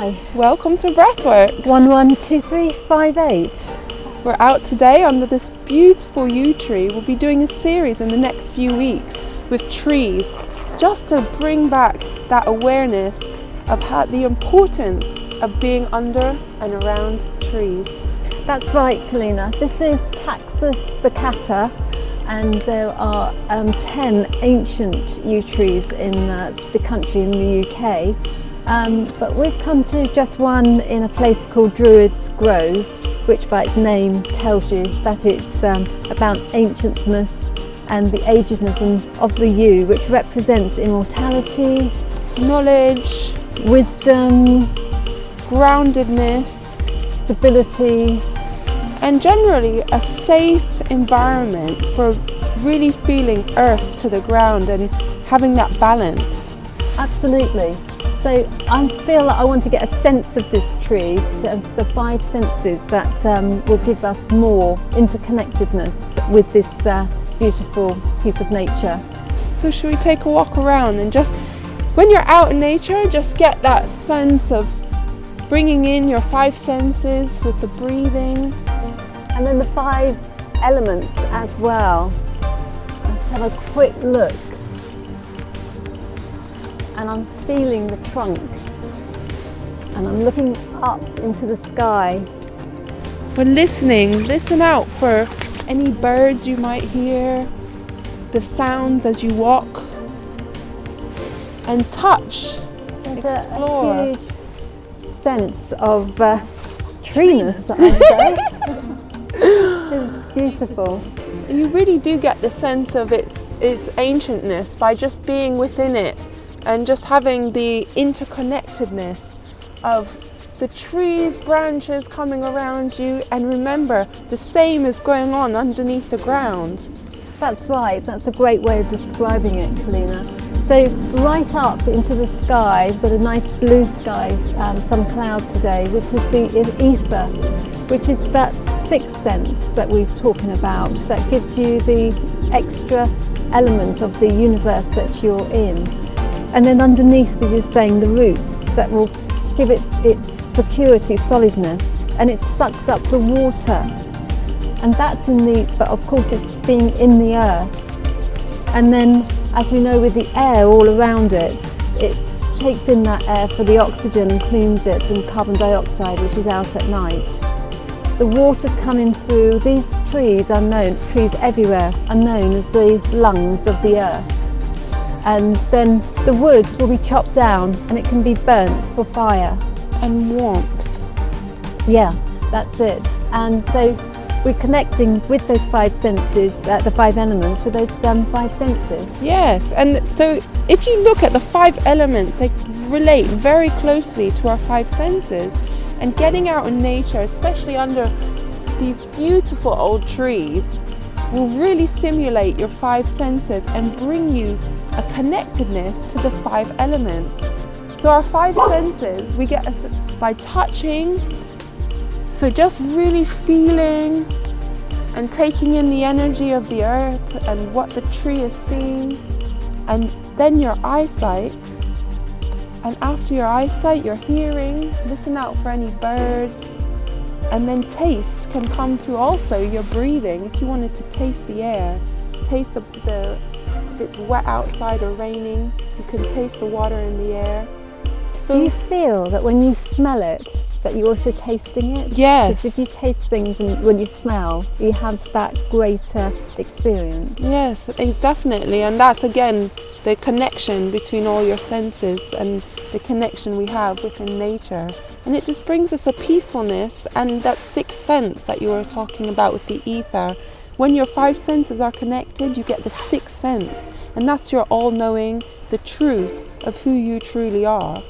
Hi. Welcome to Breathworks. 112358. We're out today under this beautiful yew tree. We'll be doing a series in the next few weeks with trees, just to bring back that awareness of the importance of being under and around trees. That's right, Calina. This is Taxus baccata, and there are 10 ancient yew trees in the country, in the UK. But we've come to just one in a place called Druids Grove, which by its name tells you that it's about ancientness and the agelessness of the yew, which represents immortality, knowledge, wisdom, groundedness, stability, and generally a safe environment for really feeling earth to the ground and having that balance. Absolutely. So I feel that I want to get a sense of this tree, the 5 senses that will give us more interconnectedness with this beautiful piece of nature. So should we take a walk around and just, when you're out in nature, just get that sense of bringing in your 5 senses with the breathing. And then the 5 elements as well. Let's have a quick look. And I'm feeling the trunk, and I'm looking up into the sky. We're listening. Listen out for any birds you might hear, the sounds as you walk, and touch, There's explore. a huge sense of treeness, I'd say. It's beautiful. You really do get the sense of its ancientness by just being within it. And just having the interconnectedness of the trees, branches coming around you, and remember, the same is going on underneath the ground. That's right, that's a great way of describing it, Calina. So right up into the sky, we've got a nice blue sky, some cloud today, which is the ether, which is that 6th sense that we're talking about, that gives you the extra element of the universe that you're in. And then underneath, we're just saying the roots that will give it its security, solidness, and it sucks up the water. And that's but of course it's being in the earth. And then, as we know, with the air all around it, it takes in that air for the oxygen and cleans it, and carbon dioxide, which is out at night. The water's coming through. These trees everywhere are known as the lungs of the earth. And then the wood will be chopped down and it can be burnt for fire. And warmth. Yeah, that's it. And so we're connecting with those 5 senses, the 5 elements, with those 5 senses. Yes, and so if you look at the 5 elements, they relate very closely to our 5 senses. And getting out in nature, especially under these beautiful old trees, will really stimulate your 5 senses and bring you a connectedness to the 5 elements. So our 5 senses, we get by touching, so just really feeling and taking in the energy of the earth and what the tree is seeing, and then your eyesight, and after your eyesight, your hearing, listen out for any birds, and then taste can come through also your breathing. If you wanted to taste the air, taste if it's wet outside or raining, you can taste the water in the air. So, do you feel that when you smell it, that you're also tasting it? Yes. Because if you taste things and when you smell, you have that greater experience. Yes, it's definitely, and that's again the connection between all your senses and the connection we have within nature. And it just brings us a peacefulness, and that 6th sense that you were talking about with the ether. When your 5 senses are connected, you get the 6th sense, and that's your all-knowing, the truth of who you truly are.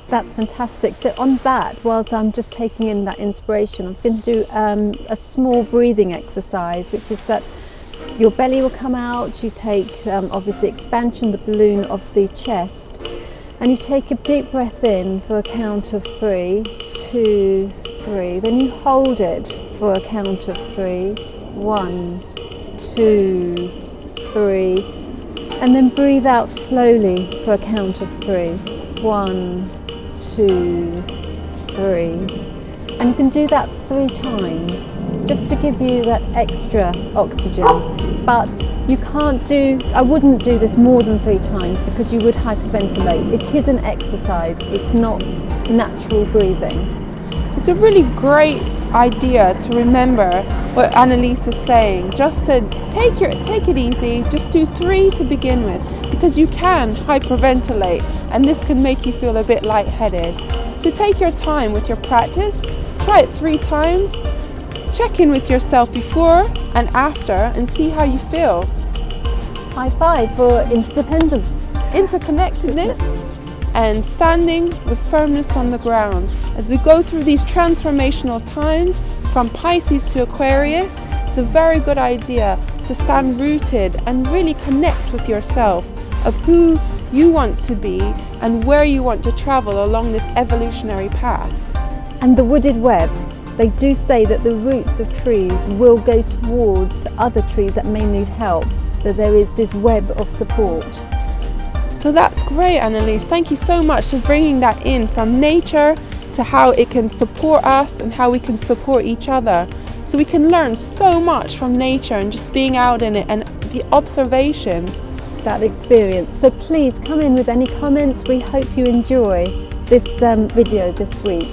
That's fantastic. So on that, whilst I'm just taking in that inspiration, I was going to do a small breathing exercise, which is that your belly will come out, you take obviously expansion, the balloon of the chest, and you take a deep breath in for a count of 3, 2, 3, then you hold it for a count of 3, 1, 2, 3, and then breathe out slowly for a count of 3, 1, 2, breathe. And you can do that 3 times, just to give you that extra oxygen. But you can't do, I wouldn't do this more than 3 times because you would hyperventilate. It is an exercise, it's not natural breathing. It's a really great idea to remember what Annalise is saying, just to take it easy, just do 3 to begin with, because you can hyperventilate and this can make you feel a bit lightheaded. So take your time with your practice, try it 3 times, check in with yourself before and after and see how you feel. High five for interdependence. Interconnectedness and standing with firmness on the ground. As we go through these transformational times from Pisces to Aquarius, it's a very good idea to stand rooted and really connect with yourself of who you want to be and where you want to travel along this evolutionary path. And the wooded web, they do say that the roots of trees will go towards other trees that may need help, that there is this web of support. So that's great, Annalise. Thank you so much for bringing that in from nature to how it can support us and how we can support each other. So we can learn so much from nature and just being out in it and the observation. That experience. So please come in with any comments. We hope you enjoy this video this week.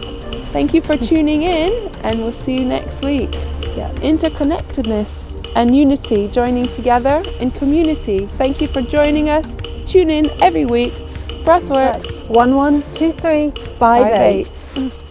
Thank you for tuning in and we'll see you next week. Yeah. Interconnectedness and unity joining together in community. Thank you for joining us. Tune in every week. Breathworks 112358.